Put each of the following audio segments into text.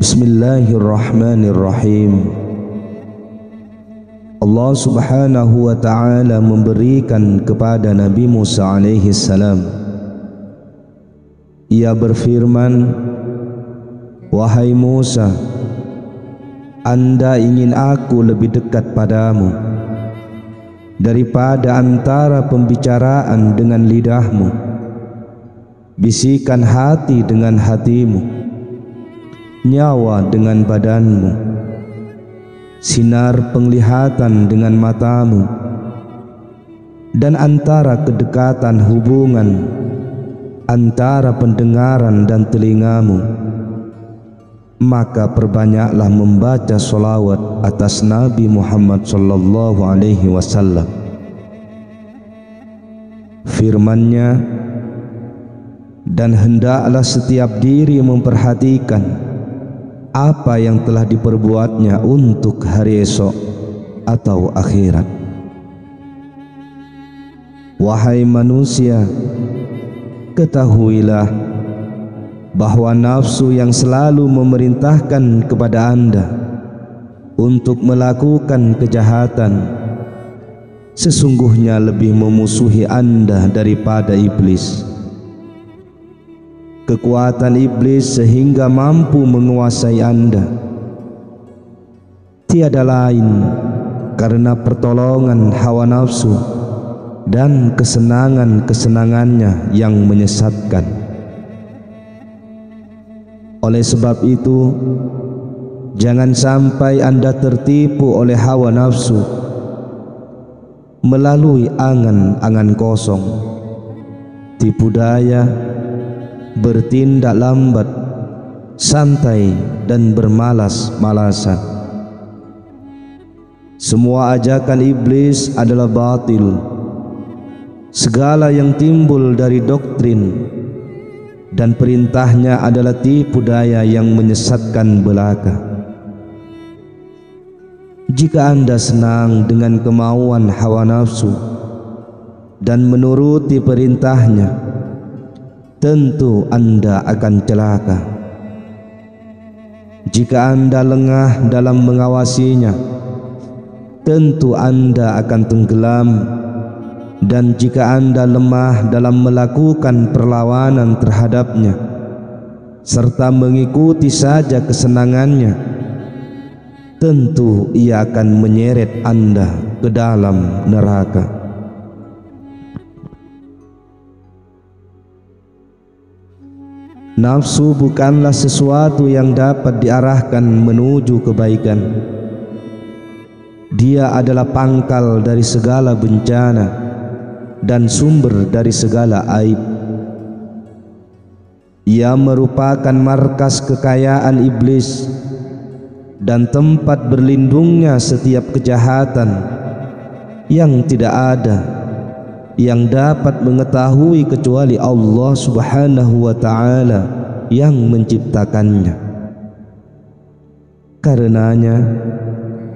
Bismillahirrahmanirrahim. Allah subhanahu wa ta'ala memberikan kepada Nabi Musa alaihi salam. Ia berfirman, "Wahai Musa, Anda ingin aku lebih dekat padamu daripada antara pembicaraan dengan lidahmu, bisikan hati dengan hatimu, nyawa dengan badanmu, sinar penglihatan dengan matamu, dan antara kedekatan hubungan antara pendengaran dan telingamu. Maka perbanyaklah membaca solawat atas Nabi Muhammad sallallahu alaihi wasallam." Firman-Nya, "Dan hendaklah setiap diri memperhatikan apa yang telah diperbuatnya untuk hari esok atau akhirat. Wahai manusia, ketahuilah bahwa nafsu yang selalu memerintahkan kepada Anda untuk melakukan kejahatan sesungguhnya lebih memusuhi Anda daripada iblis. Kekuatan iblis sehingga mampu menguasai Anda tiada lain karena pertolongan hawa nafsu dan kesenangan-kesenangannya yang menyesatkan. Oleh sebab itu, jangan sampai Anda tertipu oleh hawa nafsu melalui angan-angan kosong, tipu daya, bertindak lambat, santai, dan bermalas-malasan. Semua ajakan iblis adalah batil. Segala yang timbul dari doktrin dan perintahnya adalah tipu daya yang menyesatkan belaka. Jika Anda senang dengan kemauan hawa nafsu dan menuruti perintahnya, tentu Anda akan celaka. Jika Anda lengah dalam mengawasinya, tentu Anda akan tenggelam. Dan jika Anda lemah dalam melakukan perlawanan terhadapnya serta mengikuti saja kesenangannya, tentu ia akan menyeret Anda ke dalam neraka. Nafsu bukanlah sesuatu yang dapat diarahkan menuju kebaikan. Dia adalah pangkal dari segala bencana dan sumber dari segala aib. Ia merupakan markas kekayaan iblis dan tempat berlindungnya setiap kejahatan yang tidak ada yang dapat mengetahui kecuali Allah subhanahu wa ta'ala yang menciptakannya. Karenanya,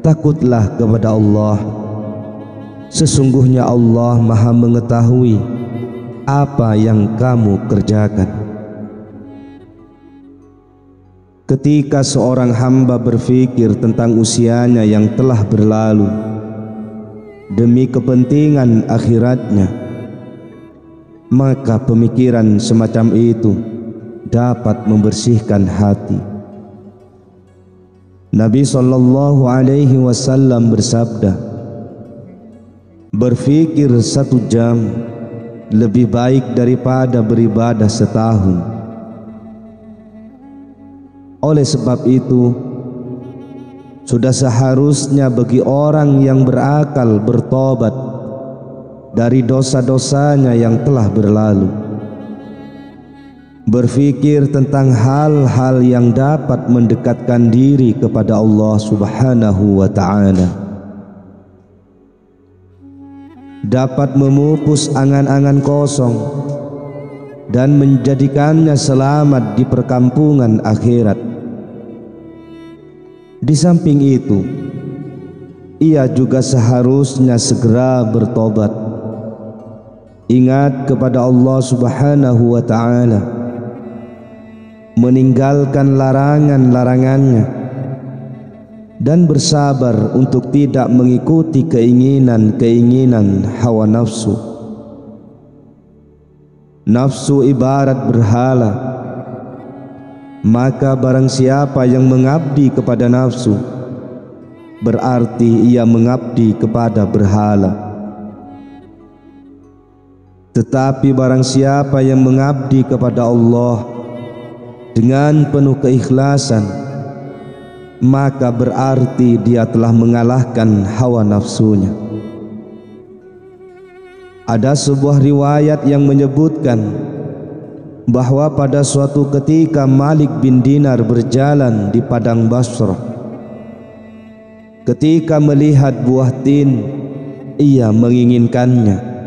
takutlah kepada Allah. Sesungguhnya Allah Maha mengetahui apa yang kamu kerjakan. Ketika seorang hamba berfikir tentang usianya yang telah berlalu demi kepentingan akhiratnya, maka pemikiran semacam itu dapat membersihkan hati. Nabi sallallahu alaihi wasallam bersabda, "Berfikir 1 jam lebih baik daripada beribadah setahun." Oleh sebab itu, sudah seharusnya bagi orang yang berakal bertobat dari dosa-dosanya yang telah berlalu, berfikir tentang hal-hal yang dapat mendekatkan diri kepada Allah subhanahu wa ta'ala, dapat memupus angan-angan kosong dan menjadikannya selamat di perkampungan akhirat. Di samping itu, ia juga seharusnya segera bertobat, ingat kepada Allah subhanahu wa ta'ala, meninggalkan larangan-larangannya, dan bersabar untuk tidak mengikuti keinginan-keinginan hawa nafsu. Nafsu ibarat berhala, maka barang siapa yang mengabdi kepada nafsu, berarti ia mengabdi kepada berhala. Tetapi barang siapa yang mengabdi kepada Allah dengan penuh keikhlasan, maka berarti dia telah mengalahkan hawa nafsunya. Ada sebuah riwayat yang menyebutkan bahwa pada suatu ketika Malik bin Dinar berjalan di padang Basrah. Ketika melihat buah tin, ia menginginkannya.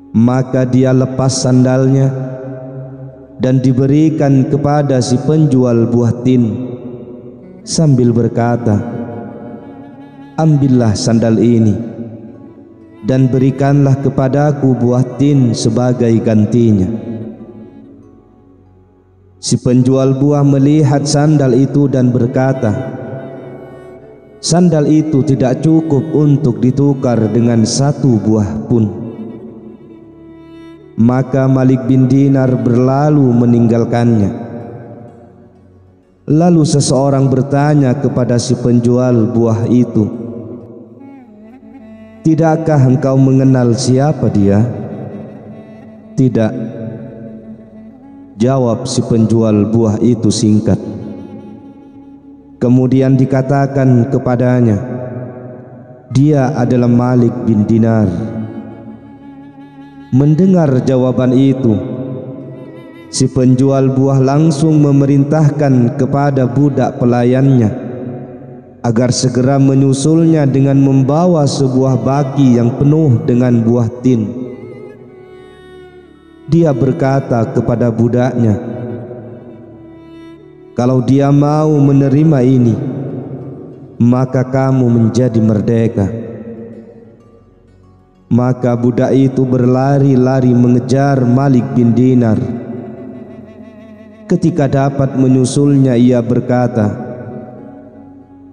Maka dia lepas sandalnya dan diberikan kepada si penjual buah tin sambil berkata, "Ambillah sandal ini dan berikanlah kepadaku buah tin sebagai gantinya." Si penjual buah melihat sandal itu dan berkata, "Sandal itu tidak cukup untuk ditukar dengan satu buah pun." Maka Malik bin Dinar berlalu meninggalkannya. Lalu seseorang bertanya kepada si penjual buah itu, "Tidakkah engkau mengenal siapa dia?" "Tidak," jawab si penjual buah itu singkat. Kemudian dikatakan kepadanya, "Dia adalah Malik bin Dinar." Mendengar jawaban itu, si penjual buah langsung memerintahkan kepada budak pelayannya agar segera menyusulnya dengan membawa sebuah baki yang penuh dengan buah tin. Dia berkata kepada budaknya, "Kalau dia mau menerima ini, maka kamu menjadi merdeka." Maka budak itu berlari-lari mengejar Malik bin Dinar. Ketika dapat menyusulnya, ia berkata,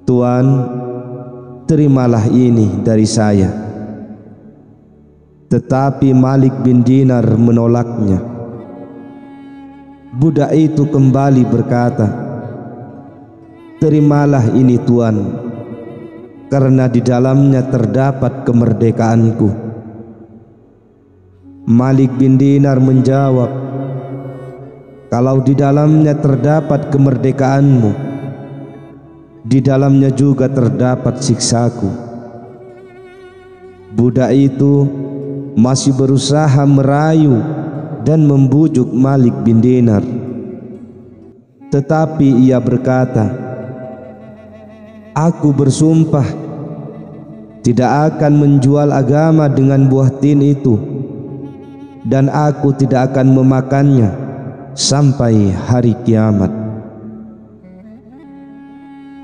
"Tuan, terimalah ini dari saya." Tetapi Malik bin Dinar menolaknya. Budak itu kembali berkata, "Terimalah ini Tuan, karena di dalamnya terdapat kemerdekaanku." Malik bin Dinar menjawab, "Kalau di dalamnya terdapat kemerdekaanmu, di dalamnya juga terdapat siksaku." Budak itu masih berusaha merayu dan membujuk Malik bin Dinar, tetapi ia berkata, "Aku bersumpah tidak akan menjual agama dengan buah tin itu, dan aku tidak akan memakannya sampai hari kiamat."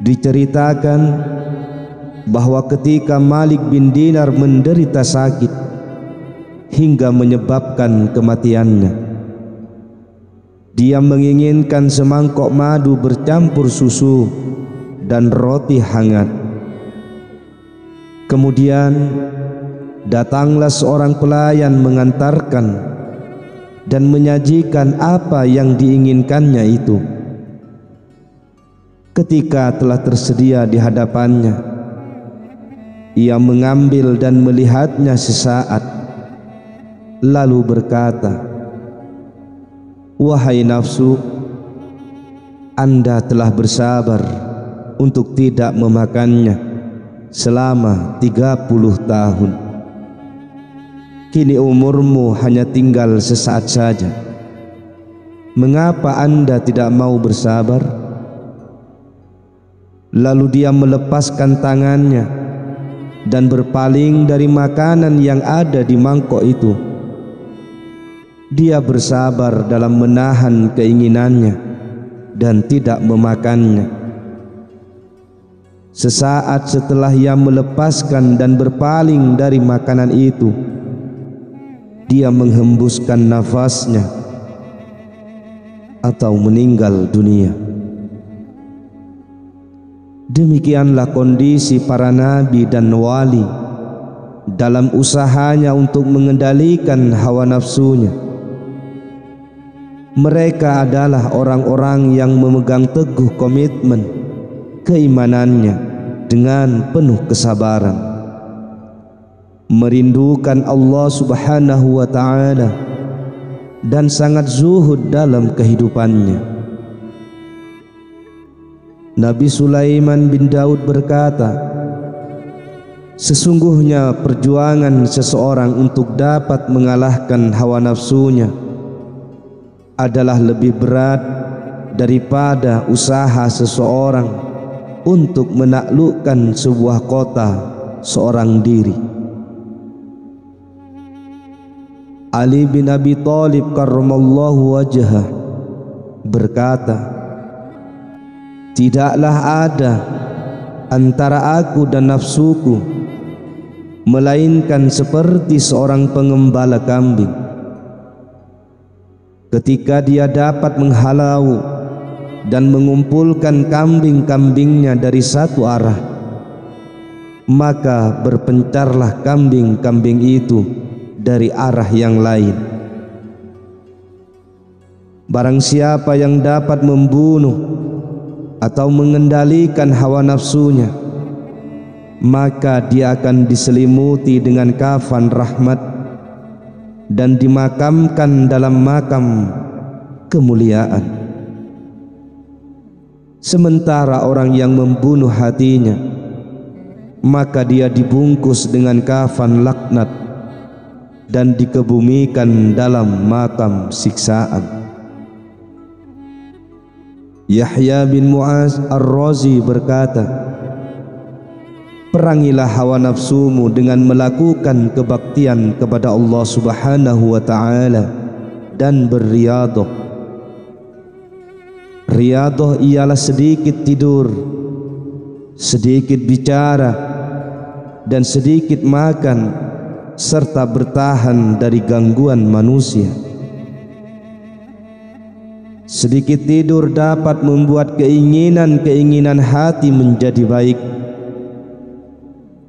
Diceritakan bahwa ketika Malik bin Dinar menderita sakit hingga menyebabkan kematiannya, dia menginginkan semangkok madu bercampur susu dan roti hangat. Kemudian datanglah seorang pelayan mengantarkan dan menyajikan apa yang diinginkannya itu. Ketika telah tersedia di hadapannya, ia mengambil dan melihatnya sesaat, lalu berkata, "Wahai nafsu, Anda telah bersabar untuk tidak memakannya selama 30 tahun. Kini umurmu hanya tinggal sesaat saja. Mengapa Anda tidak mau bersabar?" Lalu dia melepaskan tangannya dan berpaling dari makanan yang ada di mangkok itu. Dia bersabar dalam menahan keinginannya dan tidak memakannya. Sesaat setelah ia melepaskan dan berpaling dari makanan itu, dia menghembuskan nafasnya. atau meninggal dunia. Demikianlah kondisi para nabi dan wali dalam usahanya untuk mengendalikan hawa nafsunya. Mereka adalah orang-orang yang memegang teguh komitmen keimanannya dengan penuh kesabaran, merindukan Allah Subhanahu wa ta'ala, dan sangat zuhud dalam kehidupannya. Nabi Sulaiman bin Daud berkata, sesungguhnya perjuangan seseorang untuk dapat mengalahkan hawa nafsunya adalah lebih berat daripada usaha seseorang untuk menaklukkan sebuah kota seorang diri. Ali bin Abi Thalib karramallahu wajhah berkata, tidaklah ada antara aku dan nafsuku melainkan seperti seorang pengembala kambing. Ketika dia dapat menghalau dan mengumpulkan kambing-kambingnya dari satu arah, maka berpencarlah kambing-kambing itu dari arah yang lain. Barang siapa yang dapat membunuh atau mengendalikan hawa nafsunya, maka dia akan diselimuti dengan kafan rahmat dan dimakamkan dalam makam kemuliaan. Sementara orang yang membunuh hatinya, maka dia dibungkus dengan kafan laknat dan dikebumikan dalam makam siksaan. Yahya bin Mu'az Ar-Razi berkata, perangilah hawa nafsumu dengan melakukan kebaktian kepada Allah Subhanahu wa ta'ala dan berriyadhah. Riyadhah ialah sedikit tidur, sedikit bicara, dan sedikit makan, serta bertahan dari gangguan manusia. Sedikit tidur dapat membuat keinginan-keinginan hati menjadi baik.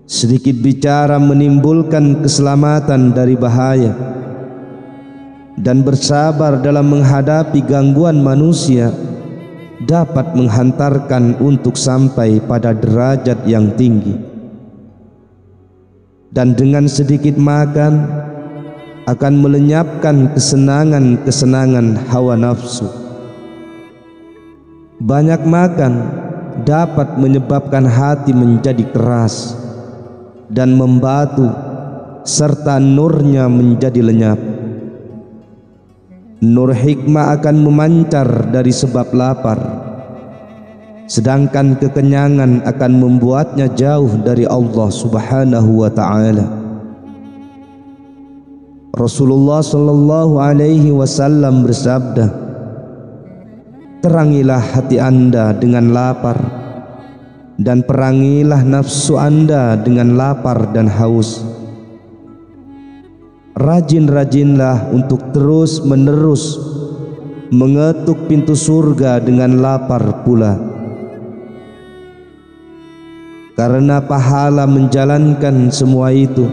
Sedikit bicara menimbulkan keselamatan dari bahaya, dan bersabar dalam menghadapi gangguan manusia dapat menghantarkan untuk sampai pada derajat yang tinggi. Dan dengan sedikit makan akan melenyapkan kesenangan-kesenangan hawa nafsu. Banyak makan dapat menyebabkan hati menjadi keras dan membatu, serta nurnya menjadi lenyap. Nur hikmah akan memancar dari sebab lapar, sedangkan kekenyangan akan membuatnya jauh dari Allah Subhanahu wa ta'ala. Rasulullah sallallahu alaihi wasallam bersabda, terangilah hati anda dengan lapar, dan perangilah nafsu anda dengan lapar dan haus. Rajin-rajinlah untuk terus-menerus mengetuk pintu surga dengan lapar pula, karena pahala menjalankan semua itu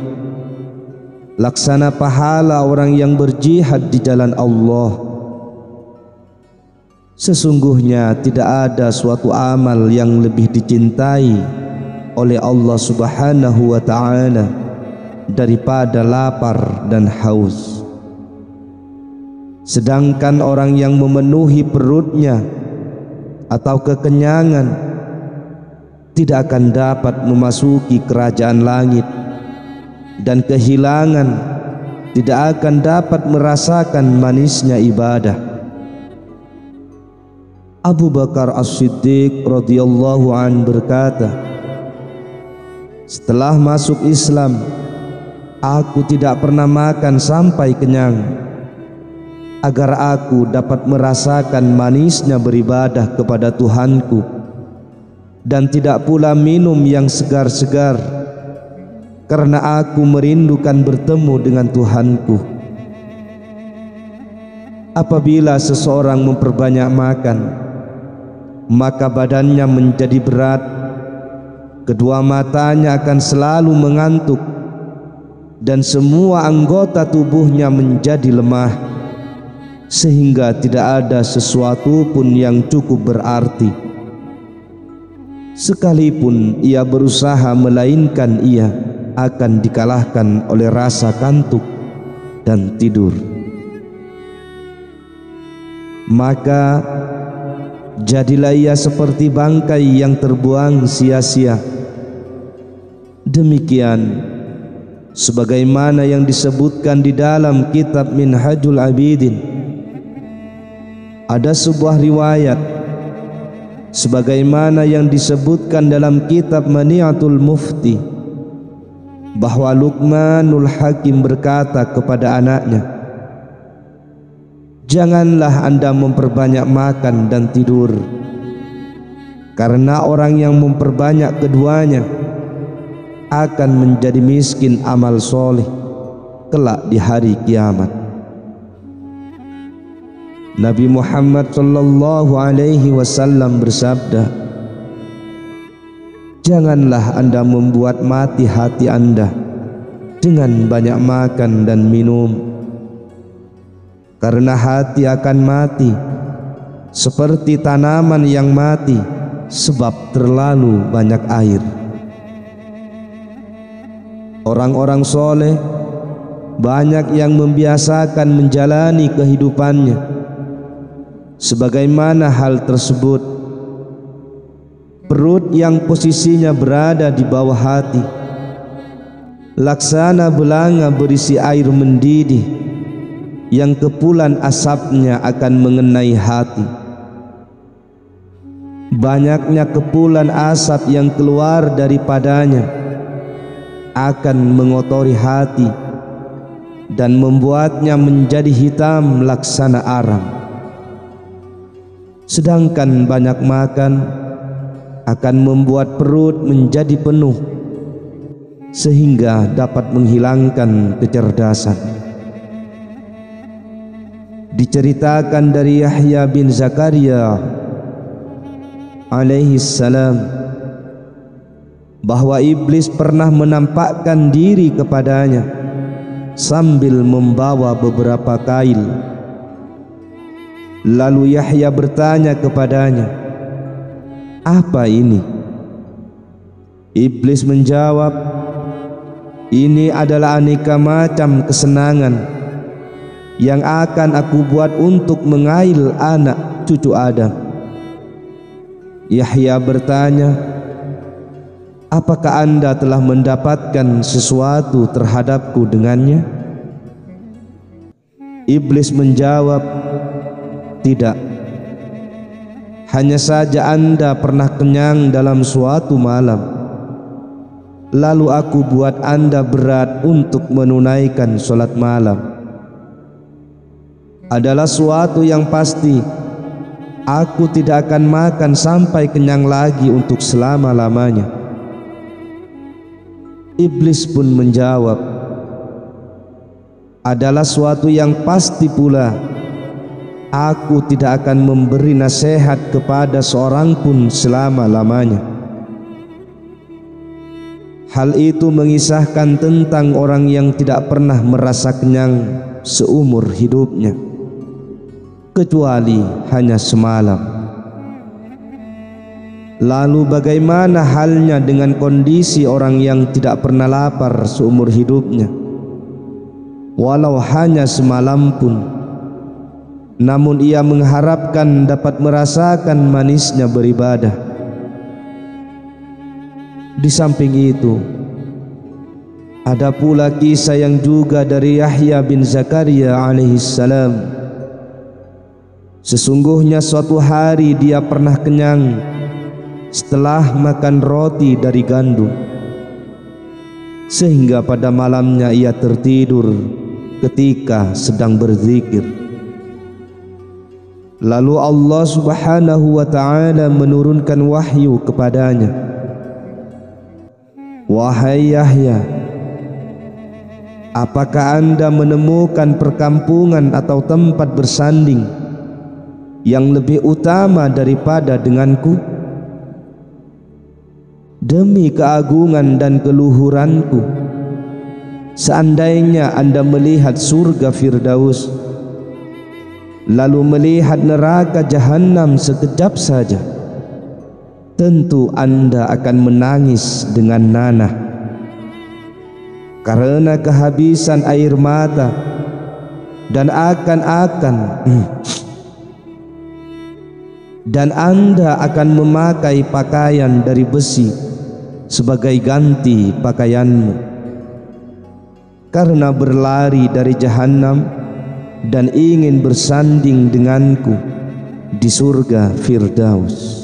laksana pahala orang yang berjihad di jalan Allah. Sesungguhnya tidak ada suatu amal yang lebih dicintai oleh Allah Subhanahu wa ta'ala daripada lapar dan haus. Sedangkan orang yang memenuhi perutnya atau kekenyangan tidak akan dapat memasuki kerajaan langit, dan kehilangan tidak akan dapat merasakan manisnya ibadah. Abu Bakar As-Siddiq radhiyallahu an berkata, setelah masuk Islam, aku tidak pernah makan sampai kenyang, agar aku dapat merasakan manisnya beribadah kepada Tuhanku, dan tidak pula minum yang segar-segar, karena aku merindukan bertemu dengan Tuhanku. Apabila seseorang memperbanyak makan, maka badannya menjadi berat, kedua matanya akan selalu mengantuk, dan semua anggota tubuhnya menjadi lemah, sehingga tidak ada sesuatu pun yang cukup berarti. Sekalipun ia berusaha, melainkan ia akan dikalahkan oleh rasa kantuk dan tidur. Maka jadilah ia seperti bangkai yang terbuang sia-sia. Demikian sebagaimana yang disebutkan di dalam kitab Minhajul Abidin. Ada sebuah riwayat sebagaimana yang disebutkan dalam kitab Mani'atul Mufti, bahwa Luqmanul Hakim berkata kepada anaknya, "Janganlah Anda memperbanyak makan dan tidur, karena orang yang memperbanyak keduanya akan menjadi miskin amal soleh kelak di hari kiamat." Nabi Muhammad sallallahu alaihi wasallam bersabda, "Janganlah Anda membuat mati hati Anda dengan banyak makan dan minum, karena hati akan mati seperti tanaman yang mati sebab terlalu banyak air." Orang-orang soleh banyak yang membiasakan menjalani kehidupannya sebagaimana hal tersebut. Perut yang posisinya berada di bawah hati, laksana belanga berisi air mendidih yang kepulan asapnya akan mengenai hati. Banyaknya kepulan asap yang keluar daripadanya akan mengotori hati dan membuatnya menjadi hitam laksana arang. Sedangkan banyak makan akan membuat perut menjadi penuh sehingga dapat menghilangkan kecerdasan. Diceritakan dari Yahya bin Zakaria alaihi salam bahwa iblis pernah menampakkan diri kepadanya sambil membawa beberapa kail. Lalu Yahya bertanya kepadanya, "Apa ini?" Iblis menjawab, "Ini adalah aneka macam kesenangan yang akan aku buat untuk mengail anak cucu Adam." Yahya bertanya, "Apakah Anda telah mendapatkan sesuatu terhadapku dengannya?" Iblis menjawab, "Tidak, hanya saja Anda pernah kenyang dalam suatu malam, lalu aku buat Anda berat untuk menunaikan sholat malam. Adalah suatu yang pasti, aku tidak akan makan sampai kenyang lagi untuk selama-lamanya." Iblis pun menjawab, "Adalah suatu yang pasti pula, aku tidak akan memberi nasihat kepada seorang pun selama-lamanya." Hal itu mengisahkan tentang orang yang tidak pernah merasa kenyang seumur hidupnya, kecuali hanya semalam. Lalu bagaimana halnya dengan kondisi orang yang tidak pernah lapar seumur hidupnya, walau hanya semalam pun, namun ia mengharapkan dapat merasakan manisnya beribadah? Di samping itu, ada pula kisah yang juga dari Yahya bin Zakaria alaihissalam. Sesungguhnya suatu hari dia pernah kenyang setelah makan roti dari gandum, sehingga pada malamnya ia tertidur ketika sedang berzikir. Lalu Allah Subhanahu wa ta'ala menurunkan wahyu kepadanya, "Wahai Yahya, Apakah Anda menemukan perkampungan atau tempat bersanding yang lebih utama daripada denganku? Demi keagungan dan keluhuranku, seandainya Anda melihat surga Firdaus lalu melihat neraka Jahannam sekejap saja, tentu Anda akan menangis dengan nanah karena kehabisan air mata, dan Anda akan memakai pakaian dari besi sebagai ganti pakaianmu, karena berlari dari Jahannam dan ingin bersanding denganku di surga Firdaus.